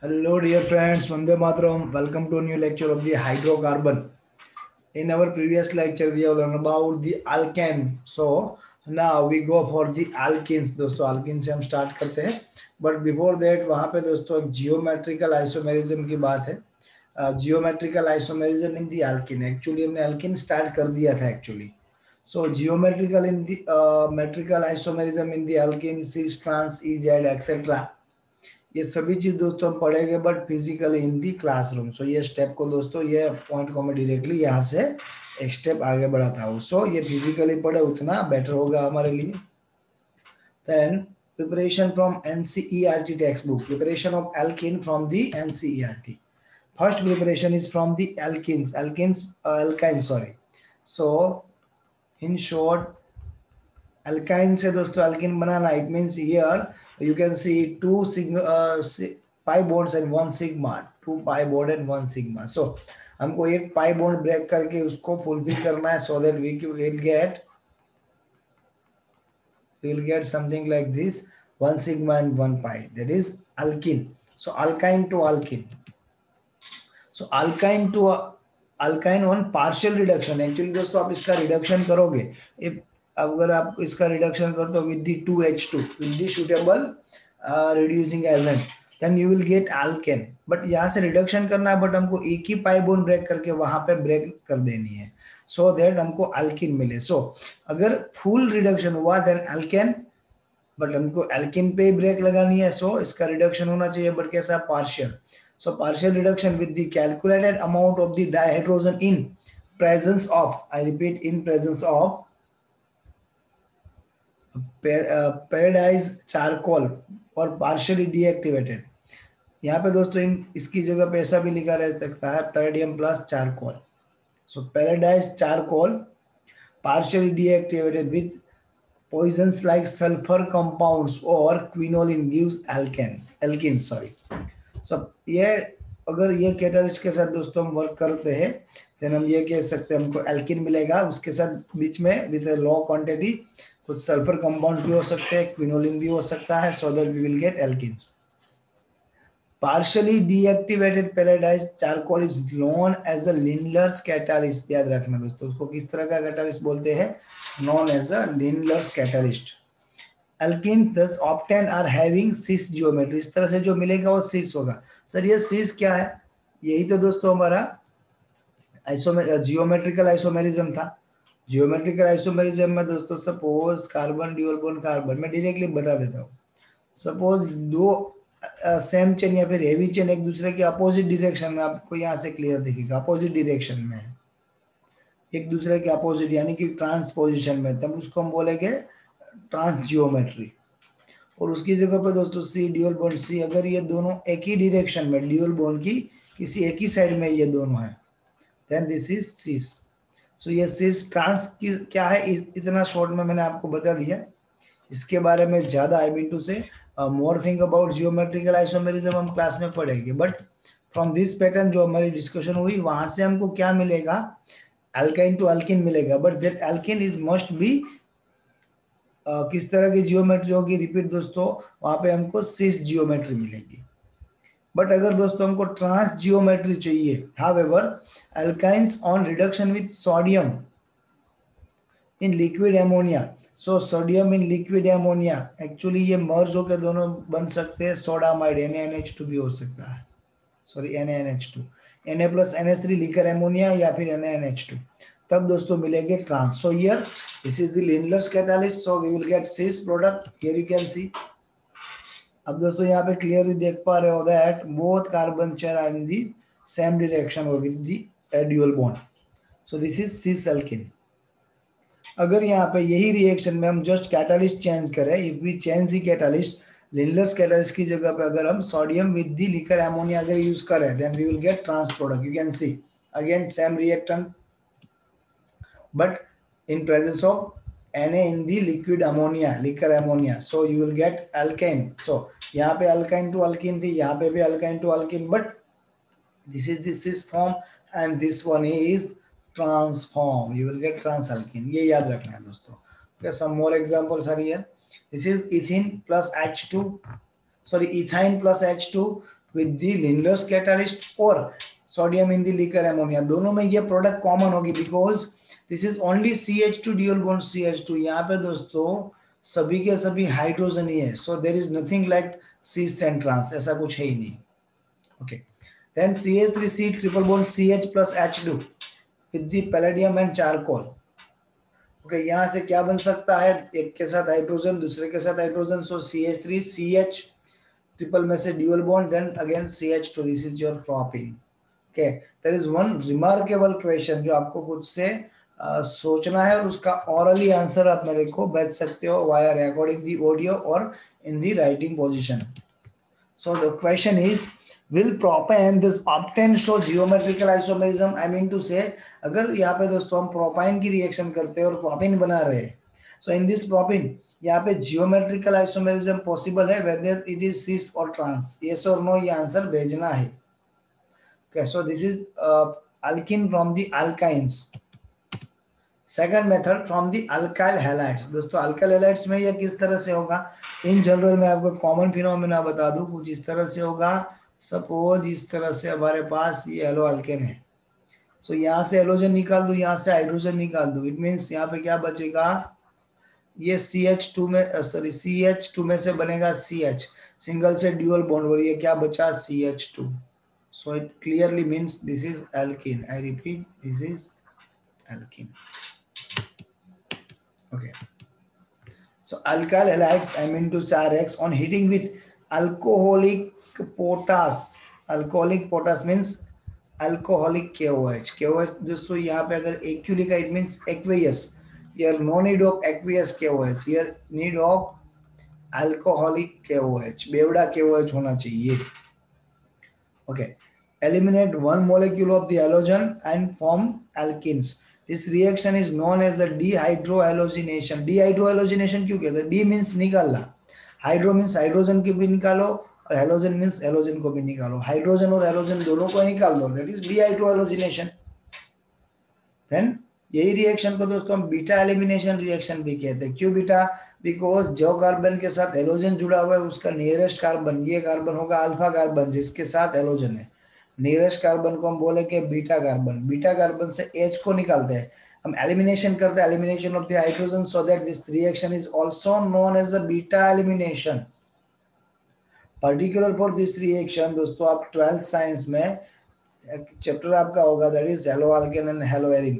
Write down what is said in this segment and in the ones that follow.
Hello, dear friends. Vande Mataram. Welcome to a new lecture of the hydrocarbon. In our previous lecture, we have learned about the alkane. So now we go for the alkenes. दोस्तों alkenes से हम start करते हैं. But before that, वहाँ पे दोस्तों geometrical isomerism की बात है. Geometrical isomerism in the alkene. Actually हमने alkene start कर दिया था actually. So geometrical in the metrical isomerism in the alkene, cis, trans, Ez, etc. ये सभी चीज दोस्तों हम पढ़ेंगे but physically in the classroom. So ये स्टेप को दोस्तों ये पॉइंट को मैं डायरेक्टली यहाँ से एक स्टेप आगे बढ़ाता हूँ। सो ये फिजिकली पढ़े उतना बेटर होगा हमारे लिए। Then preparation from NCERT text book, preparation of alkene from the NCERT. First preparation is from the alkenes, alkyne sorry. So in short alkyne से दोस्तों alkene banana, it means here you can see pi bonds and one sigma, two pi bond and one sigma. So हमको एक pi bond break करके उसको fulfill करना है, so that we will get something like this, one sigma and one pi, that is alkene. So alkyne to alkene. So alkyne to alkyne on partial reduction. Actually दोस्तों आप इसका reduction करोगे, if अगर आप इसका reduction कर दो with the 2H2 with the suitable reducing agent, then you will get alkane. But यहाँ से रिडक्शन करना है, बट हमको एक ही पाई बोन ब्रेक करके वहां पे ब्रेक कर देनी है, सो दैट हमको अल्किन मिले। सो अगर फुल रिडक्शन हुआ देन अल्केन, बट हमको अल्किन पे ही ब्रेक लगानी है, सो इसका रिडक्शन होना चाहिए, बट कैसा partial. So partial reduction with the calculated amount of the dihydrogen in presence of, I repeat, in presence of paradise charcoal और पार्शियली डीएक्टिवेटेड। यहाँ पे दोस्तों इसकी जगह पे ऐसा भी लिखा रह सकता है paradigm plus charcoal. So paradise charcoal partially deactivated with poisons like sulfur compounds or quinoline gives alkene sorry. So ये अगर ये कैटालिस्ट के साथ दोस्तों हम वर्क करते हैं, देन हम ये कह सकते हैं हमको एल्किन मिलेगा। उसके साथ बीच में विद लो क्वांटिटी कुछ सल्फर कंपाउंड भी हो सकते हैं, क्विनोलिन भी हो सकता है, so that we will get alkenes. Partially deactivated palladium charcoal is known as a Lindlar's catalyst. याद रखना दोस्तों, उसको किस तरह का कैटालिस्ट बोलते हैं, known as a Lindlar's catalyst. Alkene thus obtain are having cis geometry, इस तरह से जो मिलेगा वो सिस होगा। सर ये सिस क्या है, यही तो दोस्तों हमारा जियोमेट्रिकल आइसोमेरिज्म था। जियोमेट्रिकल आइसोमेरिज्म में दोस्तों suppose carbon dual bond carbon, मैं डायरेक्टली बता देता हूँ। सपोज दो सेम चेन या फिर हेवी चेन एक दूसरे के अपोजिट डायरेक्शन में, आपको यहाँ से क्लियर दिखेगा, अपोजिट डायरेक्शन में है, एक दूसरे के अपोजिट यानी कि ट्रांस पोजिशन में, तब उसको हम बोलेंगे ट्रांस जियोमेट्री। और उसकी जगह पे दोस्तों सी ड्यूअल बॉन्ड सी, अगर ये दोनों एक ही डायरेक्शन में ड्यूअल बॉन्ड की किसी एक ही साइड में ये दोनों है, देन दिस इज सिस। सो ये सिस ट्रांस की क्या है, इतना शॉर्ट में मैंने आपको बता दिया। इसके बारे में ज्यादा आई मीन टू से more thing about geometrical isomerism हम क्लास में पढ़ेंगे, बट फ्रॉम दिस पैटर्न जो हमारी डिस्कशन हुई वहां से हमको क्या मिलेगा, अल्काइन टू अल्किन मिलेगा। But that alkene is must be किस तरह की जियोमेट्री होगी, रिपीट दोस्तों, वहां पे हमको सिस जियोमेट्री मिलेगी। बट अगर दोस्तों हमको ट्रांस जियोमेट्री चाहिए, however alkynes on reduction with sodium in liquid ammonia, so sodium in liquid ammonia, actually ये मर्ज होकर दोनों बन सकते हैं सोडामाइड, NaNH2 भी हो सकता है, sorry NaNH2, Na plus NH3 liquid ammonia या फिर NaNH2, तब दोस्तों मिलेंगे trans. So here this is the Lindlar's catalyst, so we will get cis product, here you can see. अब दोस्तों यहाँ पे क्लियरली देख पा रहे हो that both carbon chair are in the same direction with the dual bond, so this is cis alkene. अगर यहाँ पे यही रिएक्शन में हम जस्ट कैटालिस्ट चेंज करें, if we change the catalyst, Lindlar's catalyst की जगह पे अगर हम sodium with the liquid ammonia अगर यूज करें, then we will get trans product. You can see again same reactant but in presence of Na in the liquid ammonia, liquor ammonia, so you will get alkane. So यहाँ पे alkyne to alkene थी, यहाँ पे भी alkyne to alkene, but this is the cis form and this one is trans form, you will get trans alkene, ये याद रखना है दोस्तों। Okay, some more examples are here. This is ethene plus H2, sorry, ethine plus H2 with the Lindlar's catalyst और sodium in the liquor ammonia, दोनों में ये product common होगी because this is only CH2 dual bond CH2। यहाँ पे दोस्तों सभी के सभी हाइड्रोजन ही है, so there is nothing like cis and trans, ऐसा कुछ है ही नहीं। Okay, then CH3C triple bond CH plus H2 with the palladium and charcoal. Okay, यहाँ से क्या बन सकता है, एक के साथ हाइड्रोजन, दूसरे के साथ हाइड्रोजन, सो CH3 CH ट्रिपल में से dual bond, then again CH2, this is your propene. Okay, there is one remarkable question जो आपको खुद से सोचना है और उसका ऑरली आंसर आप मेरे को भेज सकते हो वाया रिकॉर्डिंग दी ऑडियो और in the writing position. So the question is will propane this octane show geometrical isomerism, I mean to say अगर यहाँ पे दोस्तों हम प्रोपाइन की रिएक्शन करते हैं और प्रोपिन बना रहे हैं, सो इन दिस प्रोपिन यहाँ पे जियोमेट्रिकल आइसोमेरिज्म पॉसिबल है वेदर इट इज सिस और ट्रांस, यस और नो, ये आंसर भेजना है। Okay, so this is alkene from the alkynes. Second method from the alkyl halides. दोस्तों अल्काइल हैलाइड्स में ये किस तरह से होगा, इन जनरल में आपको कॉमन फिनोमेना बता दूं, कुछ इस तरह से होगा। सपोज इस तरह से हमारे पास ये एलो अल्केन है, सो यहाँ से एलोजन निकाल दो, यहाँ से हाइड्रोजन निकाल दो, इट मीन्स यहाँ पे क्या बचेगा, ये CH2 में सॉरी CH2 में से बनेगा CH, सिंगल से ड्यूअल बॉन्ड, और ये क्या बचा CH2, so it clearly means this is alkene. I repeat, this is alkene. Okay, so alkyl halides I mean to CRX on heating with alcoholic potash, alcoholic potash means alcoholic KOH। KOH दोस्तों यहाँ पे अगर AQ लिखा it means aqueous, here no need of aqueous KOH, here need of alcoholic KOH, बेवड़ा KOH होना चाहिए। Okay, eliminate one molecule of the halogen and form alkenes। This reaction is known as the dehydrohalogenation। dehydrohalogenation क्यों कहते हैं, D means निकालना, hydro means hydrogen की भी निकालो और हेलोजन मीन्स हेलोजन को भी निकालो, हाइड्रोजन और हेलोजन दोनों को निकाल दो, दैट इज dehydrohalogenation। देन यही रिएक्शन को दोस्तों हम बीटा एलिमिनेशन रिएक्शन भी कहते हैं। क्यों बीटा, बिकॉज जो कार्बन के साथ हेलोजन जुड़ा हुआ है उसका नियरेस्ट कार्बन, ये कार्बन होगा अल्फा कार्बन जिसके साथ हेलोजन है, नियरेस्ट कार्बन को हम बोलेंगे बीटा कार्बन। बीटा कार्बन से H को निकालते हैं, हम एलिमिनेशन करते हैं, elimination of the hydrogen, so that this reaction is also known as the beta elimination. Particular for this reaction दोस्तों आप 12th साइंस में एक चैप्टर आपका होगा, that is halo alkane and halo arene.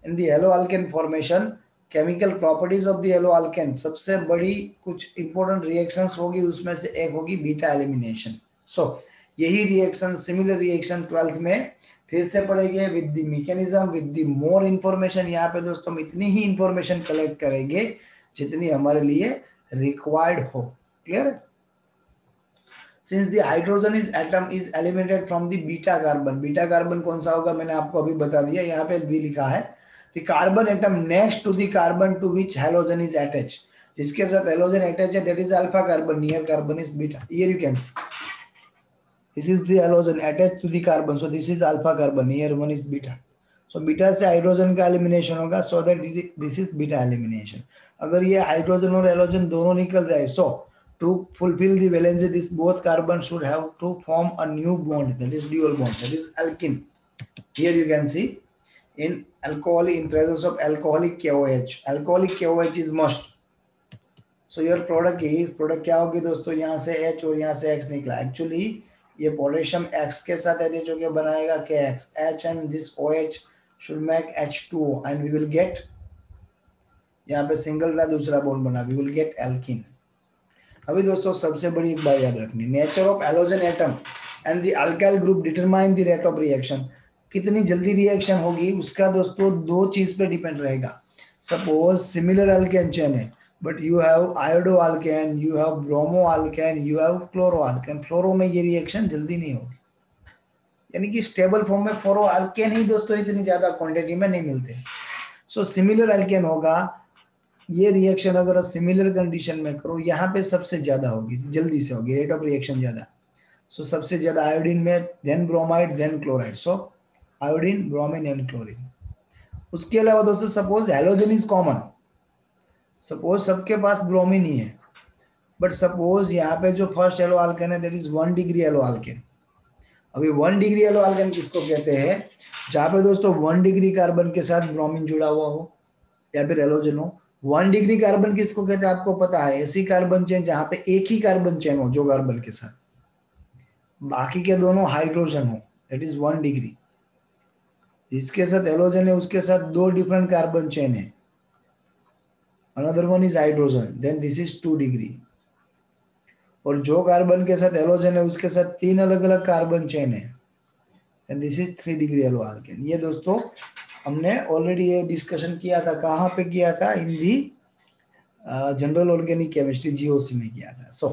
In the hello alkane formation chemical properties of the hello alkane, सबसे बड़ी कुछ important reactions होगी, उसमें से एक होगी बीटा एलिमिनेशन। सो यही रिएक्शन, सिमिलर रिएक्शन 12th में फिर से पढ़ेंगे with the mechanism, with the more information. यहाँ पे दोस्तों हम इतनी ही इंफॉर्मेशन कलेक्ट करेंगे जितनी हमारे लिए रिक्वायर्ड हो। क्लियर है? Since the hydrogen is atom is eliminated from the beta carbon, beta carbon कौन सा होगा मैंने आपको अभी बता दिया, यहाँ पे भी लिखा है the carbon atom next to the carbon to which halogen is attach, जिसके साथ हेलोजन अटैच है that is alpha carbon, near carbon is beta. Here you can see this is the halogen attached to the carbon, so this is alpha carbon, here one is beta, so beta से hydrogen का elimination होगा, so that this is beta elimination। अगर ये hydrogen और halogen दोनों निकल जाए, so to fulfill the valency this both carbon should have to form a new bond, that is dual bond, that is alkene। here you can see in alcohol, in presence of alcoholic KOH, alcoholic KOH is must, so your product is, product क्या होगी दोस्तों, यहाँ से H और यहाँ से X निकला, actually ये पोटेशियम X के साथ अटैच होकर बनाएगा KX, H and this OH should make H2O and we will get, यहाँ पे सिंगल था दूसरा बॉन्ड बना, we will get alkene। अभी दोस्तों सबसे बड़ी एक बात याद रखनी, nature of halogen atom and the alkyl group determine the rate of reaction, कितनी जल्दी रिएक्शन होगी उसका दोस्तों दो चीज पे डिपेंड रहेगा। सपोज सिमिलर अल्केन चेन है but you have iodo alkane, you have bromo alkane, you have chloro alkane, fluoro में ये रिएक्शन जल्दी नहीं होगी, यानी कि स्टेबल फॉर्म में फ्लोरो अल्केन ही दोस्तों इतनी ज्यादा क्वांटिटी में नहीं मिलते। सो सिमिलर अल्केन होगा, ये रिएक्शन अगर सिमिलर कंडीशन में करो यहाँ पे सबसे ज्यादा होगी, जल्दी से होगी, रेट ऑफ रिएक्शन ज्यादा। सो सबसे ज्यादा आयोडीन में, then bromide, then chloride, so iodine, bromine and chlorine. उसके अलावा दोस्तों suppose halogen is common, suppose सबके पास ब्रोमीन ही है, बट सपोज यहाँ पे जो फर्स्ट एलो अल्केन है that is 1 degree halo alkane, अभी 1 डिग्री येलो एल्केन किसको कहते हैं? जहां पे दोस्तों 1 डिग्री कार्बन के साथ ब्रोमीन जुड़ा हुआ हो या फिर हेलोजन हो। 1 डिग्री कार्बन किसको कहते हैं आपको पता है? ऐसी कार्बन चेन जहां पे एक ही कार्बन चेन हो जो कार्बन के साथ, बाकी के दोनों हाइड्रोजन हो, दैट इज 1 डिग्री। जिसके साथ हेलोजन है उसके साथ 2 डिफरेंट कार्बन चेन है, another one is hydrogen, then this is 2 degree. और जो कार्बन के साथ हेलोजन है उसके साथ 3 अलग अलग कार्बन चेन है, and this is 3 degree halo alkane. ये दोस्तों हमने ऑलरेडी ये डिस्कशन किया था, कहाँ पे किया था? In the general organic chemistry, GOC में किया था। सो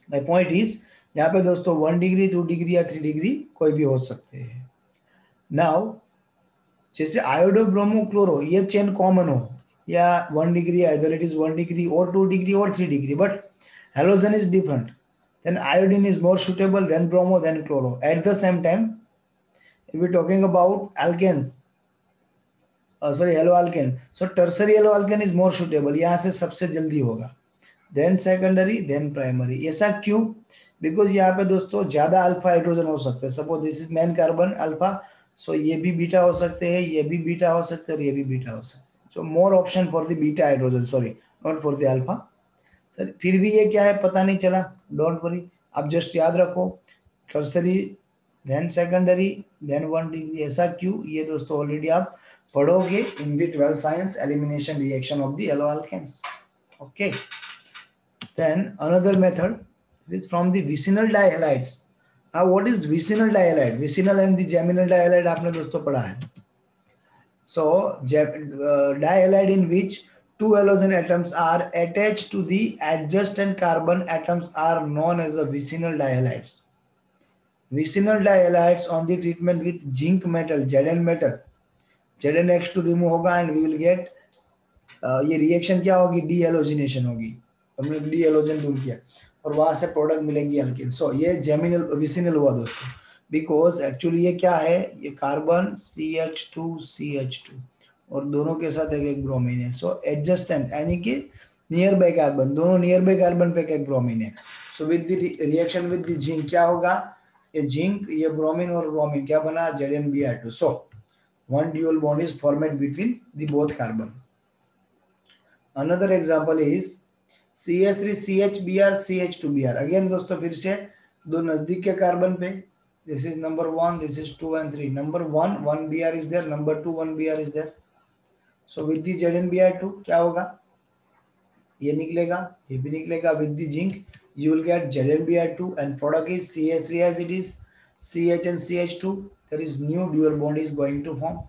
माय पॉइंट इज, यहाँ पे दोस्तों 1 डिग्री, 2 डिग्री या 3 डिग्री कोई भी हो सकते हैं। नाउ जैसे आयोडो ब्रोमो क्लोरो, ये चेन कॉमन हो या 1 degree, either it is 1 degree और 2 डिग्री और 3 degree, but halogen is different, then iodine is more suitable than bromo than chloro. At the same time, if we're talking about alkanes, sorry, yellow alkane, so tertiary yellow alkane is more suitable, यहाँ से सबसे जल्दी होगा, then secondary, then primary। ऐसा क्यों? Because यहाँ पे दोस्तों ज्यादा अल्फा हाइड्रोजन हो सकते हैं। Suppose this is main carbon alpha, so ये भी बीटा हो सकते हैं, ये भी बीटा हो सकते हैं और ये भी बीटा हो सकते हैं। So more option for the beta hydrogen, sorry not for the alpha. Sir फिर भी ये क्या है पता नहीं चला, डोंट वरी, आप जस्ट याद रखो tertiary then secondary then 1 degree. ऐसा क्यों? ये दोस्तों ऑलरेडी आप पढ़ोगे in the 12th science, elimination reaction of the yellow alkenes. Okay, then another method is from the vicinal dihalides. Now what is vicinal dihalide? Vicinal and the geminal dihalide आपने दोस्तों पढ़ा है। So, dihalide in which two halogen atoms are attached to the adjacent carbon atoms are known as the vicinal dihalides. Vicinal dihalides on the treatment with zinc metal, Zn metal, Zn(X2) remove होगा and we will get ये reaction क्या होगी? D halogenation होगी। हमने D halogen दूर किया और वहां से प्रोडक्ट मिलेंगी अल्किन। सो ये जेमिनल विसिनल हुआ दोस्तों, बिकॉज एक्चुअली ये क्या है? ये कार्बन CH2 और दोनों के साथ एक एक ब्रोमीन है। सो एडजस्टेंट यानी कि नियर बाय कार्बन, दोनों नियर बाय कार्बन पे एक ब्रोमीन है। So with the reaction with the zinc क्या होगा? ये जिंक, ये ब्रोमीन और ब्रोमीन क्या बना? ZnBr2। So one dual bond is formed between the both carbon. Another example is CH3CHBr CH2Br। Again दोस्तों फिर से दो नजदीक के कार्बन पे, this is number 1, this is 2 and 3। number 1 1Br is there, number 2 1Br is there। so with the ZnBr2 क्या होगा? ये निकलेगा, ये भी निकलेगा। with the zinc you will get ZnBr2 and product is CH3 as it is, CH and CH2, there is new dual bond is going to form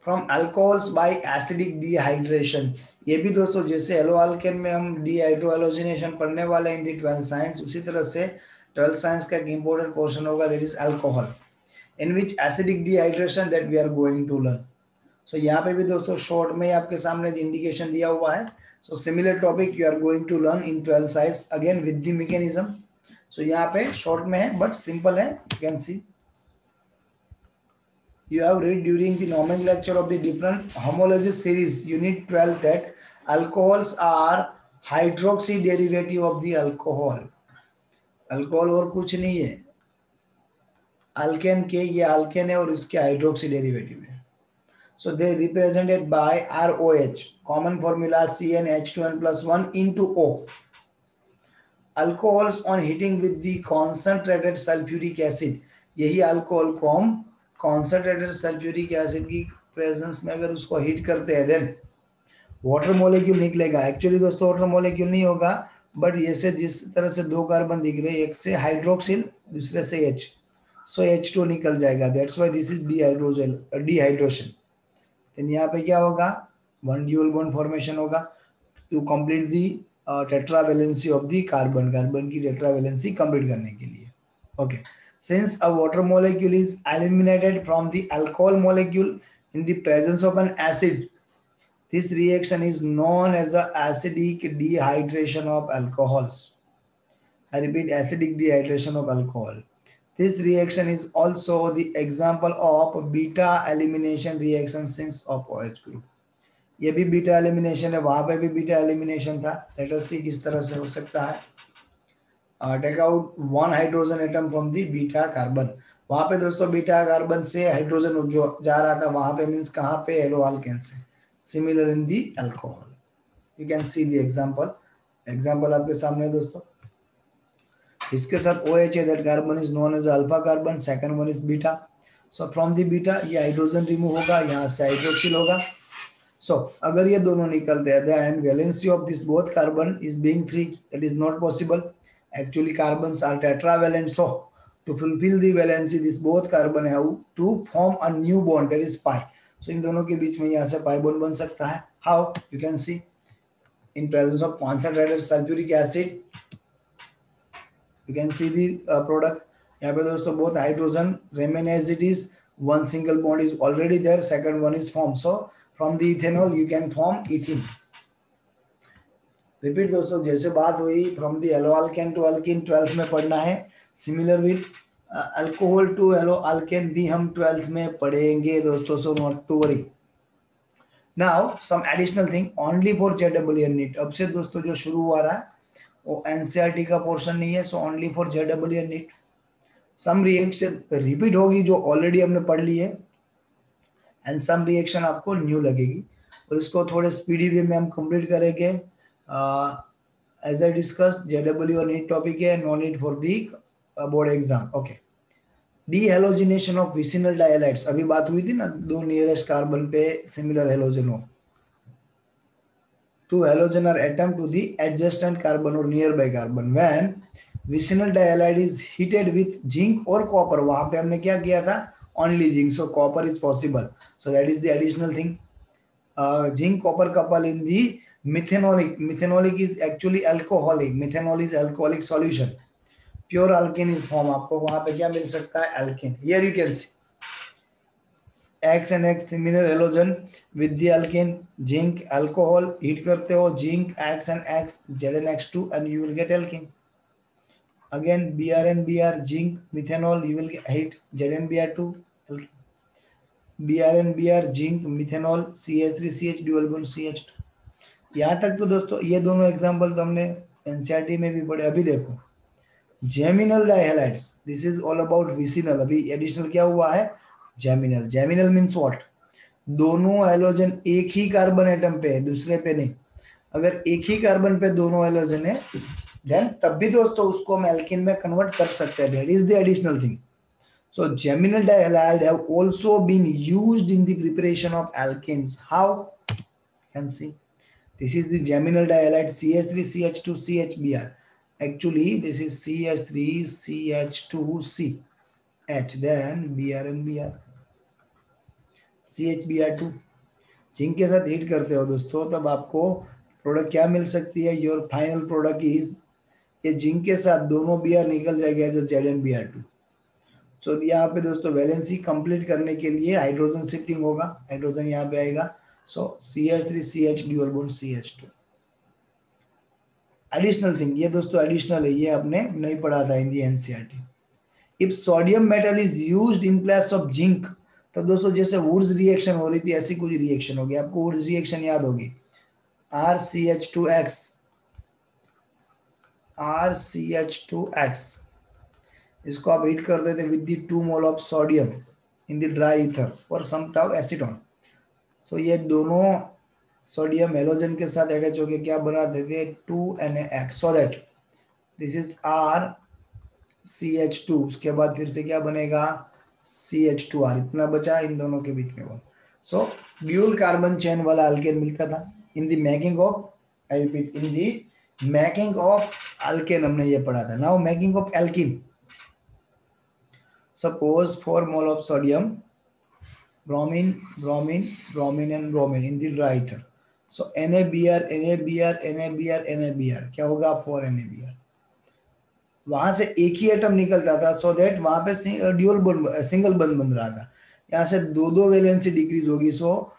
from alcohols by acidic dehydration। ये भी दोस्तों जैसे yellow alkane में हम डिहाइड्रोहाइलोजिनेशन पढ़ने वाले हैं इन दी 12th science, उसी तरह से 12th साइंस का एक इंपॉर्टेंट पोर्शन होगा that is alcohol in which acidic dehydration that we are going to learn. So यहाँ पे भी दोस्तों शॉर्ट में आपके सामने इंडिकेशन दिया हुआ है। So similar topic you are going to learn in 12th science again with the mechanism. So यहाँ पे शॉर्ट में है बट सिंपल है, you can see. You have read during the nomenclature of the different homologous series unit 12 that alcohols are hydroxy derivative of the alcohol। Alcohol और कुछ नहीं है, alkane के ये अल्केन है और इसके हाइड्रोक्सी डेरिवेटिव है। so they represented by ROH, common formula CnH2n+1 into O। alcohols on heating with the concentrated sulfuric acid, यही अल्कोहल को हम कॉन्सेंट्रेटेड सल्फ्यूरिक एसिड की प्रेजेंस में अगर उसको हीट करते हैं देन वाटर मॉलिक्यूल निकलेगा। एक्चुअली दोस्तों वाटर मॉलिक्यूल नहीं होगा, बट ये से जिस तरह से दो कार्बन दिख रहे हैं, एक से हाइड्रोक्सिल दूसरे से H, सो H2 निकल जाएगा, that's why this is dehydration. Then यहाँ पे क्या होगा? वन ड्यूल बॉन्ड फॉर्मेशन होगा to complete the tetravalency of the carbon, carbon की टेट्रावैलेंसी कंप्लीट करने के लिए। Okay, since a water molecule is eliminated from the alcohol molecule in the presence of an acid, this reaction is known as the acidic dehydration of alcohols। I repeat, acidic dehydration of alcohol। This reaction is also the example of beta elimination reaction since of OH group। ये भी beta elimination है, वहां पे भी beta elimination था। Let us see किस तरह से हो सकता है। Take out one hydrogen atom from the beta carbon. वहां पे दोस्तों बीटा कार्बन से हाइड्रोजन जो जा रहा था वहां पे मींस कहाँ पे, एलो अल्केन से। Similar in the alcohol, you can see the example. Example आपके सामने है दोस्तों। इसके साथ OH है, that carbon is known as alpha carbon, second one is beta. So from the beta ये हाइड्रोजन रिमूव होगा, यहाँ से हाइड्रोक्सिल होगा। सो अगर ये दोनों निकलते हैं then valency of this both carbon is being 3, that is not possible. Actually carbons are tetravalent, so to fulfill the valency this both carbon have to form a new bond, that is pi। so इन दोनों के बीच में यहाँ से pi bond बन सकता है। how you can see in presence of concentrated sulfuric acid you can see the product। यहाँ पे दोस्तों both hydrogen remain as it is, one single bond is already there, second one is formed, so from the ethanol you can form ethene। Repeat दोस्तों, जैसे बात हुई from the halo alkane to alkene 12th में पढ़ना है। Similar with alcohol to halo alkane भी हम 12th में पढ़ेंगे दोस्तों, so not to worry. Now some additional thing only for JEE NEET. अब से दोस्तों जो शुरू हुआ रहा है वो NCERT का पोर्शन नहीं है, so only for JEE NEET. Some reaction repeat होगी जो ऑलरेडी हमने पढ़ ली है, एंड सम रिएक्शन आपको न्यू लगेगी, और इसको थोड़े स्पीडी वे में हम कंप्लीट करेंगे। एज आई डिस्कस JEE और नीट टॉपिक है, no need for the board exam. Okay, dehalogenation of vicinal dihalides, अभी बात हुई थी ना, दो नियरेस्ट कार्बन पे सिमिलर हेलोजन हो, two halogen are atom to the adjacent carbon or nearby carbon when vicinal dihalide is heated with zinc or copper। वहां पे हमने क्या किया था, only zinc, so copper is possible, so that is the additional thing। zinc copper couple in the methanolic is actually alcoholic, methanol is alcoholic solution, pure alkene is form। आपको वहां पे क्या मिल सकता है, alkene। here you can see X and X similar halogen with the alkene, zinc alcohol, heat करते हो zinc X and X ZnX2 and you will get alkene। again Br and Br zinc methanol, you will get heat ZnBr2 alkene। Br and Br zinc methanol CH3CH dual bond CH2। यहाँ तक तो दोस्तों ये दोनों example तो हमने NCERT में भी पढ़े। अभी देखो geminal dihalides, this is all about vicinal. अभी एडिशनल क्या हुआ है, जेमिनल। जेमिनल मींस व्हाट, दोनों हेलोजन एक ही कार्बन एटम पे है, दूसरे पे नहीं। अगर एक ही कार्बन पे दोनों हेलोजन है देन तब भी दोस्तों उसको हम एल्कीन में कन्वर्ट कर सकते हैं, that is the additional thing. So geminal dihalide have also been used in the preparation of alkenes. How can see, this is the geminal dihalide CH3CH2CHBr। actually this is CH3CH2CH, then Br and Br CHBr2। Zinc के साथ heat करते हो दोस्तों तब आपको product क्या मिल सकती है, योर फाइनल प्रोडक्ट इज, ये जिंक के साथ दोनों Br निकल जाएगा एज ZnBr2। सो यहाँ पे दोस्तों वैलेंसी कंप्लीट करने के लिए हाइड्रोजन शिफ्टिंग होगा, हाइड्रोजन यहाँ पे आएगा, so CH3CH dual bond CH2। Additional thing ये दोस्तों एडिशनल है, ये आपने नहीं पढ़ा था in the NCERT. If sodium metal is used in place of zinc, तो दोस्तों जैसे वुड्स रिएक्शन हो रही थी ऐसी कुछ रिएक्शन होगी, आपको वुड्स रिएक्शन याद होगी, RCH2X, इसको आप हीट कर देते with the 2 mole of sodium in the dry ether और सम टाउ एसीटोन। सो ये दोनों सोडियम हेलोजन के साथ अटैच होकर क्या बना देते, 2NaX, so that this is RCH2, उसके बाद फिर से क्या बनेगा CH2R, इतना बचा इन दोनों के बीच में वो। सो ड्यूल कार्बन चेन वाला अल्केन मिलता था in the making of, I repeat, in the making of alkane हमने ये पढ़ा था। Now making of alkene, suppose 4 mole of sodium, bromine and bromine in the dry ether, so NaBr क्या होगा 4NaBr। वहां से एक ही एटम निकलता था, सो दैट वहां पे ड्यूल बॉन्ड सिंगल बंद बन रहा था, यहाँ से दो वैलेंसी डिक्रीज होगी, सो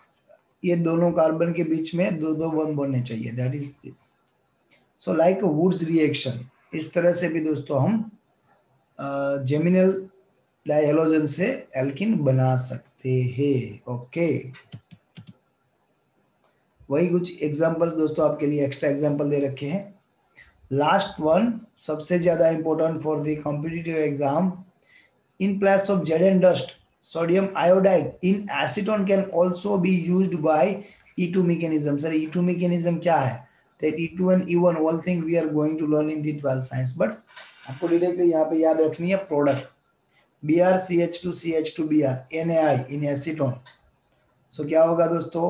ये दोनों कार्बन के बीच में दो बंद बनने चाहिए, that is this. So like Wurtz reaction, इस तरह से भी दोस्तों हम जेमिनल डाइहेलोजन से एल्किन बना सकते हैं। ओके, वही कुछ एग्जांपल्स दोस्तों आपके लिए एक्स्ट्रा एग्जांपल दे रखे हैं। लास्ट वन सबसे ज्यादा important for the competitive exam, in place of Zn dust, sodium iodide in acetone can also be used by E2 mechanism. Sir, E2 mechanism क्या है? That E2 and E1 all thing we are going to learn in the 12th science. But आपको directly यहाँ पे याद रखनी है product BrCH2CH2Br NaI in acetone. So क्या होगा दोस्तों?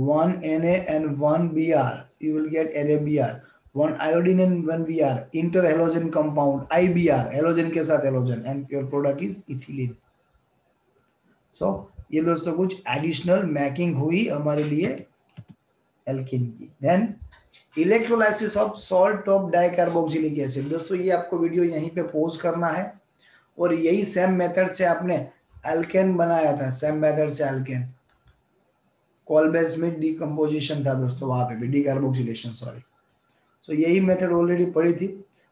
1 Na and 1 Br. You will get NaBr. 1 iodine and 1 Br. Interhalogen compound IBr. Halogen के साथ halogen and your product is ethylene. So ये दोस्तों कुछ एडिशनल मैकिंग हुई हमारे लिए एल्किन की। Then electrolysis of salt of dicarboxylic acid. दोस्तों ये आपको वीडियो यहीं पे पॉज करना है और यही सेम मेथड से आपने एल्केन बनाया था, सेम मेथड से एल्केन कोल्बे स्मिथ डिकम्पोजिशन था दोस्तों, वहां पे भी डिकार्बोक्सिलेशन, सॉरी। सो यही मेथड ऑलरेडी पढ़ी थी।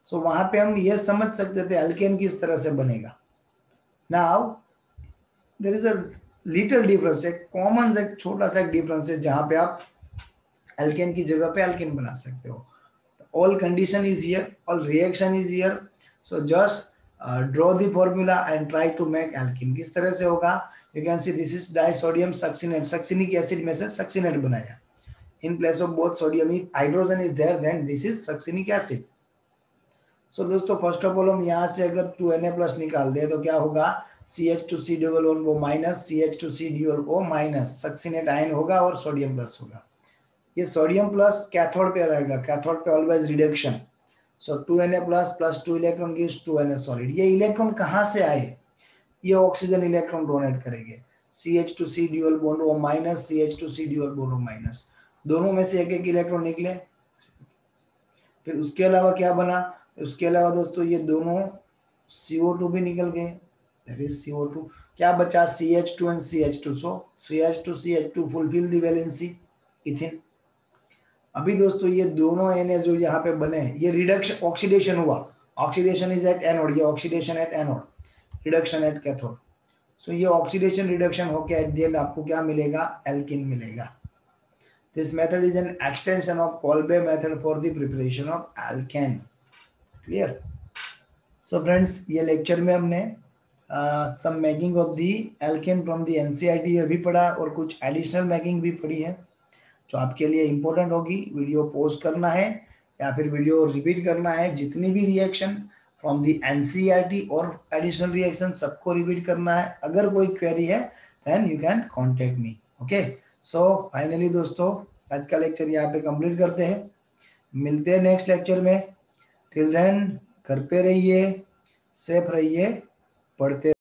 सो वहां पे हम ये समझ सकते थे एल्केन किस तरह से बनेगा। Now there is a little difference, एक कॉमन एक छोटा सा एक डिफरेंस है जहां पे आप एल्केन की जगह पे एल्केन बना सकते हो। All condition is here, all reaction is here. So just draw the formula and try to make alkane. किस तरह से होगा? You can see this is disodium succinate, succinic acid में से सक्सिनेट बनाया। In place of both sodium, if hydrogen is there then this is succinic acid. So दोस्तों first of all हम यहाँ से अगर 2Na प्लस निकाल दे तो क्या होगा? CH2C डबल वन वो minus, CH2C dual O minus, succinate ion होगा और सोडियम प्लस होगा। ये सोडियम प्लस कैथोड पे रहेगा, कैथोड पे ऑलवेज रिडक्शन। सो 2Na plus plus 2 electron gives 2Na solid. ये इलेक्ट्रॉन कहाँ से आए? ये ऑक्सीजन इलेक्ट्रॉन डोनेट करेंगे। CH2C dual bond O minus, CH2C dual bond O minus, दोनों में से एक एक इलेक्ट्रॉन निकले। फिर उसके अलावा क्या बना? उसके अलावा दोस्तों ये दोनों CO2 भी निकल गए, दैट इज CO2। क्या बचा? CH2 and CH2। So CH2 fulfil the valency, इथिन। अभी दोस्तों ये दोनों Na जो यहाँ पे बने ये रिडक्शन ऑक्सीडेशन हुआ, ऑक्सीडेशन इज एट एनोड, ये oxidation at anode, reduction at cathode. So ये ऑक्सीडेशन रिडक्शन होके एट द एंड आपको क्या मिलेगा? एल्किन मिलेगा। This method is an extension of Kolbe method for the preparation of alkane. Clear? So friends ये lecture में हमने some making of the alkane from the NCERT अभी पढ़ा और कुछ एडिशनल मेकिंग भी पढ़ी है जो आपके लिए इंपॉर्टेंट होगी। वीडियो पॉज करना है या फिर वीडियो रिपीट करना है। जितनी भी रिएक्शन फ्रॉम दी एनसीईआरटी और एडिशनल रिएक्शन सबको रिपीट करना है। अगर कोई क्वेरी है then you can contact me. Okay, so finally दोस्तों आज का लेक्चर यहाँ पे कंप्लीट करते हैं। मिलते हैं नेक्स्ट लेक्चर में। टिल देन घर पे रहिए, सेफ रहिए, पढ़ते